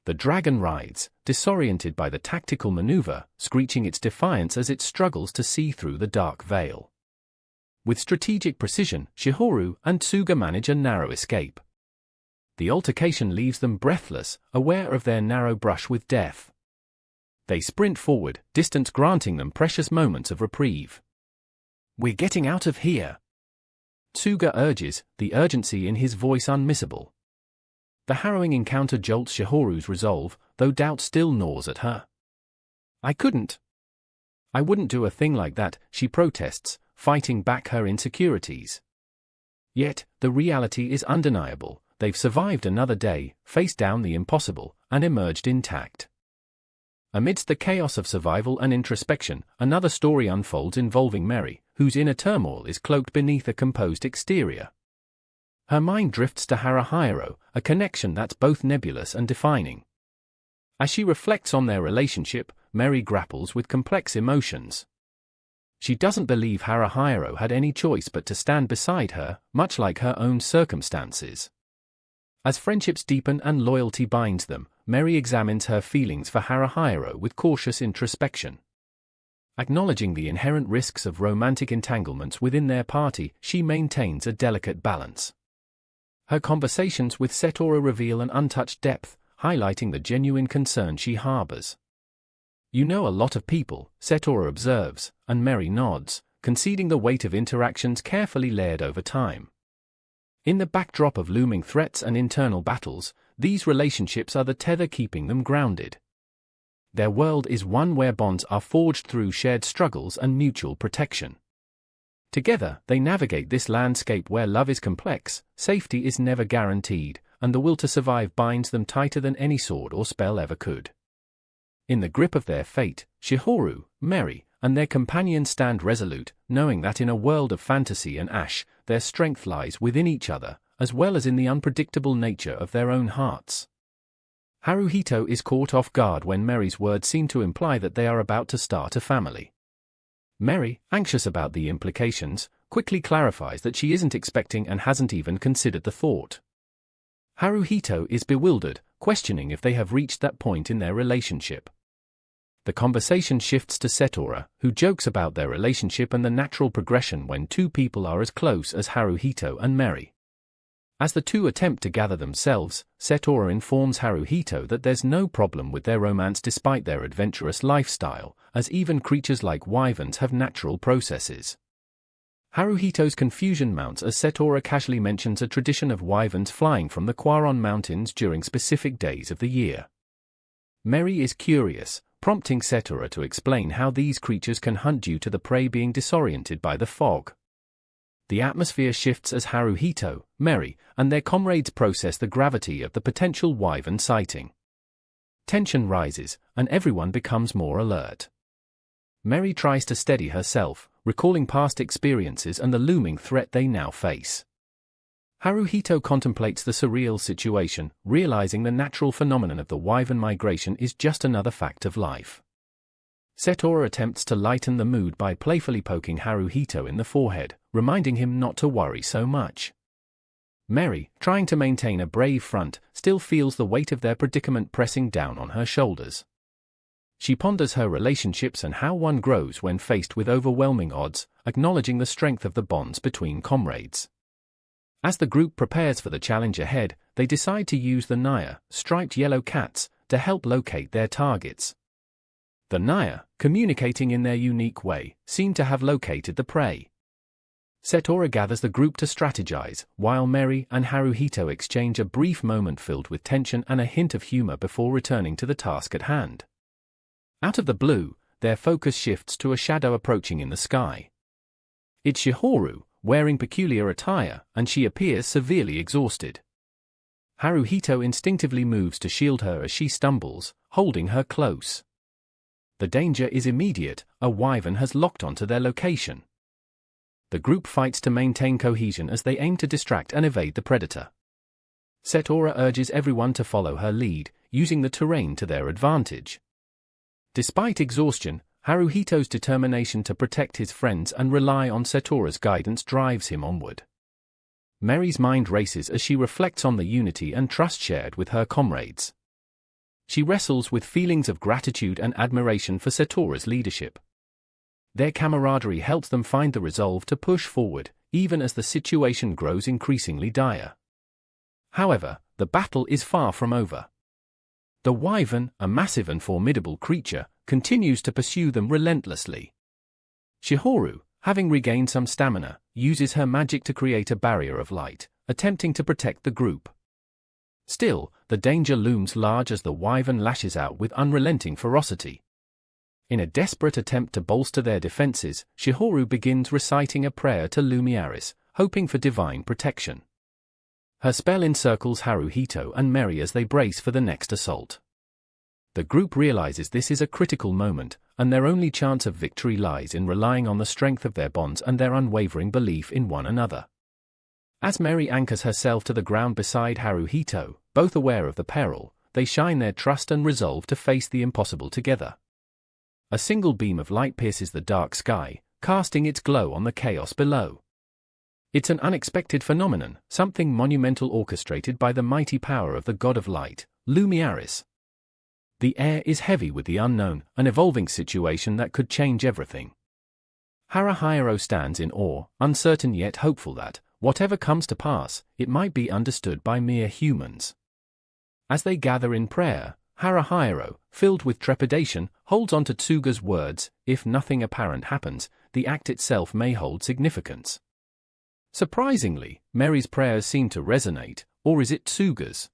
Speaker 1: The dragon rides, disoriented by the tactical maneuver, screeching its defiance as it struggles to see through the dark veil. With strategic precision, Shihoru and Tsuga manage a narrow escape. The altercation leaves them breathless, aware of their narrow brush with death. They sprint forward, distance granting them precious moments of reprieve. "We're getting out of here," Tsuga urges, the urgency in his voice unmissable. The harrowing encounter jolts Shihoru's resolve, though doubt still gnaws at her. "I wouldn't do a thing like that," she protests, fighting back her insecurities. Yet, the reality is undeniable. They've survived another day, faced down the impossible, and emerged intact. Amidst the chaos of survival and introspection, another story unfolds involving Mary, whose inner turmoil is cloaked beneath a composed exterior. Her mind drifts to Haruhiro, a connection that's both nebulous and defining. As she reflects on their relationship, Mary grapples with complex emotions. She doesn't believe Haruhiro had any choice but to stand beside her, much like her own circumstances. As friendships deepen and loyalty binds them, Mary examines her feelings for Haruhiro with cautious introspection. Acknowledging the inherent risks of romantic entanglements within their party, she maintains a delicate balance. Her conversations with Setora reveal an untouched depth, highlighting the genuine concern she harbors. "You know a lot of people," Setora observes, and Mary nods, conceding the weight of interactions carefully layered over time. In the backdrop of looming threats and internal battles, these relationships are the tether keeping them grounded. Their world is one where bonds are forged through shared struggles and mutual protection. Together, they navigate this landscape where love is complex, safety is never guaranteed, and the will to survive binds them tighter than any sword or spell ever could. In the grip of their fate, Shihoru, Mary, and their companions stand resolute, knowing that in a world of fantasy and ash, their strength lies within each other, as well as in the unpredictable nature of their own hearts. Haruhito is caught off guard when Mary's words seem to imply that they are about to start a family. Mary, anxious about the implications, quickly clarifies that she isn't expecting and hasn't even considered the thought. Haruhito is bewildered, questioning if they have reached that point in their relationship. The conversation shifts to Setora, who jokes about their relationship and the natural progression when two people are as close as Haruhito and Mary. As the two attempt to gather themselves, Setora informs Haruhito that there's no problem with their romance despite their adventurous lifestyle, as even creatures like wyverns have natural processes. Haruhito's confusion mounts as Setora casually mentions a tradition of wyverns flying from the Quaron Mountains during specific days of the year. Mary is curious, prompting Setora to explain how these creatures can hunt due to the prey being disoriented by the fog. The atmosphere shifts as Haruhito, Mary, and their comrades process the gravity of the potential wyvern sighting. Tension rises, and everyone becomes more alert. Mary tries to steady herself, recalling past experiences and the looming threat they now face. Haruhito contemplates the surreal situation, realizing the natural phenomenon of the wyvern migration is just another fact of life. Setora attempts to lighten the mood by playfully poking Haruhito in the forehead, reminding him not to worry so much. Mary, trying to maintain a brave front, still feels the weight of their predicament pressing down on her shoulders. She ponders her relationships and how one grows when faced with overwhelming odds, acknowledging the strength of the bonds between comrades. As the group prepares for the challenge ahead, they decide to use the Naya, striped yellow cats, to help locate their targets. The Naya, communicating in their unique way, seem to have located the prey. Setora gathers the group to strategize, while Mary and Haruhito exchange a brief moment filled with tension and a hint of humor before returning to the task at hand. Out of the blue, their focus shifts to a shadow approaching in the sky. It's Shihoru, wearing peculiar attire, and she appears severely exhausted. Haruhito instinctively moves to shield her as she stumbles, holding her close. The danger is immediate, a wyvern has locked onto their location. The group fights to maintain cohesion as they aim to distract and evade the predator. Setora urges everyone to follow her lead, using the terrain to their advantage. Despite exhaustion, Haruhito's determination to protect his friends and rely on Setora's guidance drives him onward. Meri's mind races as she reflects on the unity and trust shared with her comrades. She wrestles with feelings of gratitude and admiration for Setora's leadership. Their camaraderie helps them find the resolve to push forward, even as the situation grows increasingly dire. However, the battle is far from over. The wyvern, a massive and formidable creature, continues to pursue them relentlessly. Shihoru, having regained some stamina, uses her magic to create a barrier of light, attempting to protect the group. Still, the danger looms large as the wyvern lashes out with unrelenting ferocity. In a desperate attempt to bolster their defenses, Shihoru begins reciting a prayer to Lumiaris, hoping for divine protection. Her spell encircles Haruhito and Meri as they brace for the next assault. The group realizes this is a critical moment, and their only chance of victory lies in relying on the strength of their bonds and their unwavering belief in one another. As Meri anchors herself to the ground beside Haruhito, both aware of the peril, they shine their trust and resolve to face the impossible together. A single beam of light pierces the dark sky, casting its glow on the chaos below. It's an unexpected phenomenon, something monumental orchestrated by the mighty power of the god of light, Lumiaris. The air is heavy with the unknown, an evolving situation that could change everything. Haruhiro stands in awe, uncertain yet hopeful that, whatever comes to pass, it might be understood by mere humans. As they gather in prayer, Haruhiro, filled with trepidation, holds on to Tsuga's words, "If nothing apparent happens, the act itself may hold significance." Surprisingly, Meri's prayers seem to resonate, or is it Tsuga's?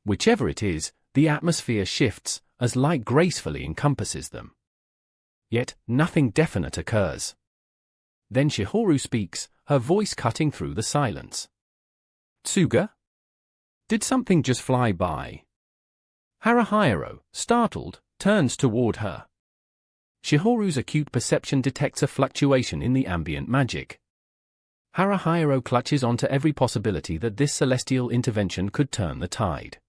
Speaker 1: Whichever it is, the atmosphere shifts, as light gracefully encompasses them. Yet, nothing definite occurs. Then Shihoru speaks, her voice cutting through the silence. "Tsuga? Did something just fly by?" Haruhiro, startled, turns toward her. Shihoru's acute perception detects a fluctuation in the ambient magic. Haruhiro clutches onto every possibility that this celestial intervention could turn the tide.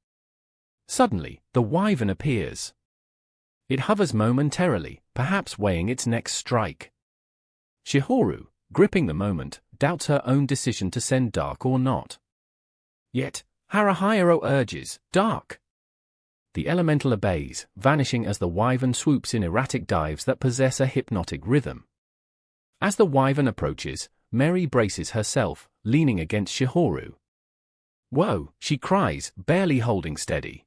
Speaker 1: Suddenly, the wyvern appears. It hovers momentarily, perhaps weighing its next strike. Shihoru, gripping the moment, doubts her own decision to send Dark or not. Yet, Haruhiro urges, "Dark!" The elemental obeys, vanishing as the wyvern swoops in erratic dives that possess a hypnotic rhythm. As the wyvern approaches, Meri braces herself, leaning against Shihoru. "Whoa!" she cries, barely holding steady.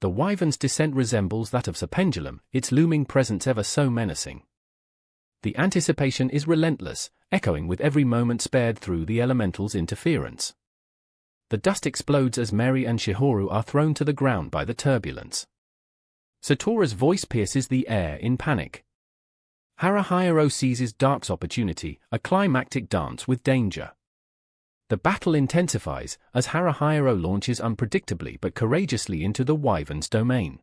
Speaker 1: The wyvern's descent resembles that of a pendulum, its looming presence ever so menacing. The anticipation is relentless, echoing with every moment spared through the elemental's interference. The dust explodes as Meri and Shihoru are thrown to the ground by the turbulence. Setora's voice pierces the air in panic. Haruhiro seizes Dark's opportunity, a climactic dance with danger. The battle intensifies as Haruhiro launches unpredictably but courageously into the wyvern's domain.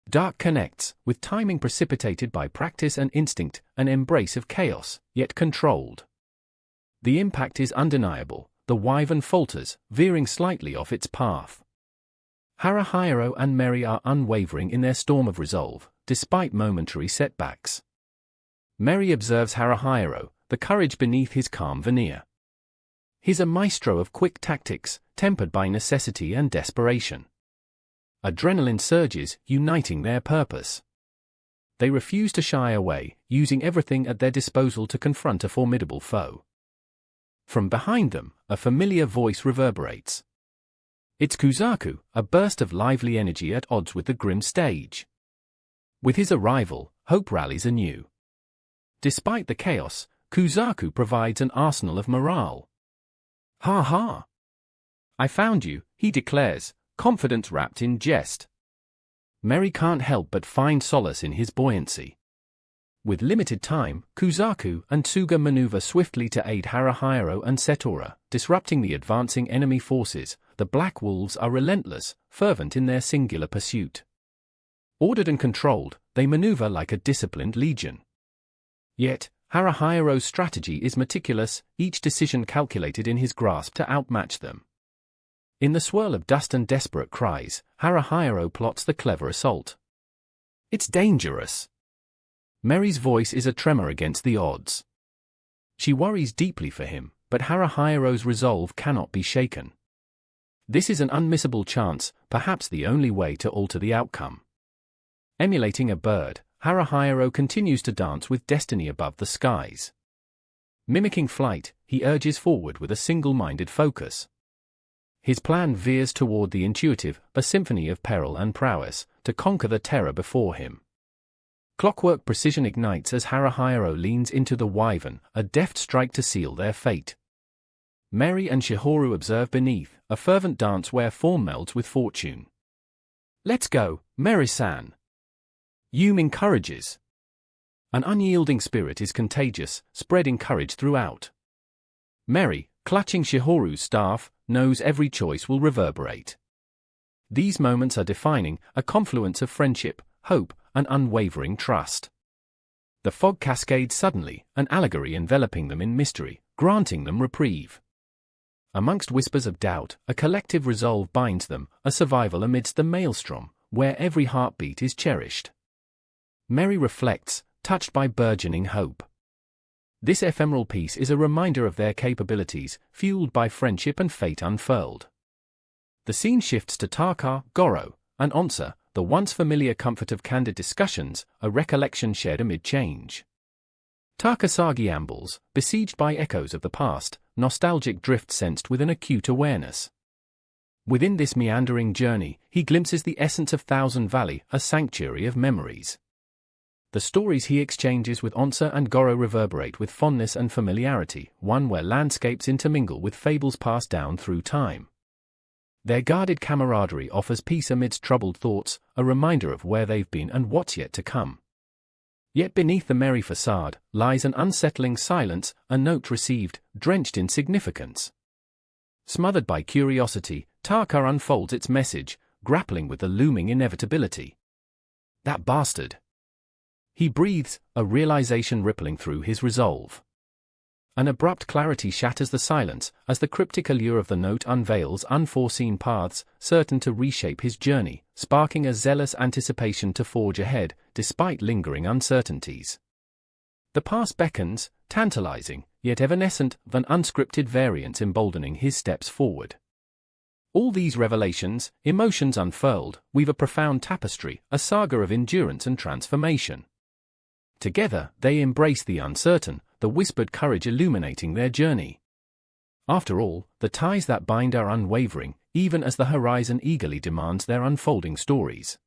Speaker 1: Dark connects, with timing precipitated by practice and instinct, an embrace of chaos, yet controlled. The impact is undeniable. The wyvern falters, veering slightly off its path. Haruhiro and Meri are unwavering in their storm of resolve, despite momentary setbacks. Meri observes Haruhiro, the courage beneath his calm veneer. He's a maestro of quick tactics, tempered by necessity and desperation. Adrenaline surges, uniting their purpose. They refuse to shy away, using everything at their disposal to confront a formidable foe. From behind them, a familiar voice reverberates. It's Kuzaku, a burst of lively energy at odds with the grim stage. With his arrival, hope rallies anew. Despite the chaos, Kuzaku provides an arsenal of morale. "Ha ha! I found you," he declares, confidence wrapped in jest. Meri can't help but find solace in his buoyancy. With limited time, Kuzaku and Tsuga maneuver swiftly to aid Haruhiro and Setora, disrupting the advancing enemy forces. The Black Wolves are relentless, fervent in their singular pursuit. Ordered and controlled, they maneuver like a disciplined legion. Yet, Haruhiro's strategy is meticulous, each decision calculated in his grasp to outmatch them. In the swirl of dust and desperate cries, Haruhiro plots the clever assault. It's dangerous. Meri's voice is a tremor against the odds. She worries deeply for him, but Haruhiro's resolve cannot be shaken. This is an unmissable chance, perhaps the only way to alter the outcome. Emulating a bird, Haruhiro continues to dance with destiny above the skies. Mimicking flight, he urges forward with a single-minded focus. His plan veers toward the intuitive, a symphony of peril and prowess, to conquer the terror before him. Clockwork precision ignites as Haruhiro leans into the wyvern, a deft strike to seal their fate. Meri and Shihoru observe beneath, a fervent dance where form melds with fortune. "Let's go, Meri-san." Yume encourages. An unyielding spirit is contagious, spreading courage throughout. Meri, clutching Shihoru's staff, knows every choice will reverberate. These moments are defining, a confluence of friendship, hope, and unwavering trust. The fog cascades suddenly, an allegory enveloping them in mystery, granting them reprieve. Amongst whispers of doubt, a collective resolve binds them, a survival amidst the maelstrom, where every heartbeat is cherished. Meri reflects, touched by burgeoning hope. This ephemeral piece is a reminder of their capabilities, fueled by friendship and fate unfurled. The scene shifts to Taka, Goro, and Onsa, the once familiar comfort of candid discussions, a recollection shared amid change. Takasagi ambles, besieged by echoes of the past, nostalgic drift sensed with an acute awareness. Within this meandering journey, he glimpses the essence of Thousand Valley, a sanctuary of memories. The stories he exchanges with Onsa and Goro reverberate with fondness and familiarity, one where landscapes intermingle with fables passed down through time. Their guarded camaraderie offers peace amidst troubled thoughts, a reminder of where they've been and what's yet to come. Yet beneath the merry facade, lies an unsettling silence, a note received, drenched in significance. Smothered by curiosity, Taka unfolds its message, grappling with the looming inevitability. That bastard. He breathes, a realization rippling through his resolve. An abrupt clarity shatters the silence, as the cryptic allure of the note unveils unforeseen paths, certain to reshape his journey, sparking a zealous anticipation to forge ahead, despite lingering uncertainties. The past beckons, tantalizing, yet evanescent, of an unscripted variance emboldening his steps forward. All these revelations, emotions unfurled, weave a profound tapestry, a saga of endurance and transformation. Together, they embrace the uncertain, the whispered courage illuminating their journey. After all, the ties that bind are unwavering, even as the horizon eagerly demands their unfolding stories.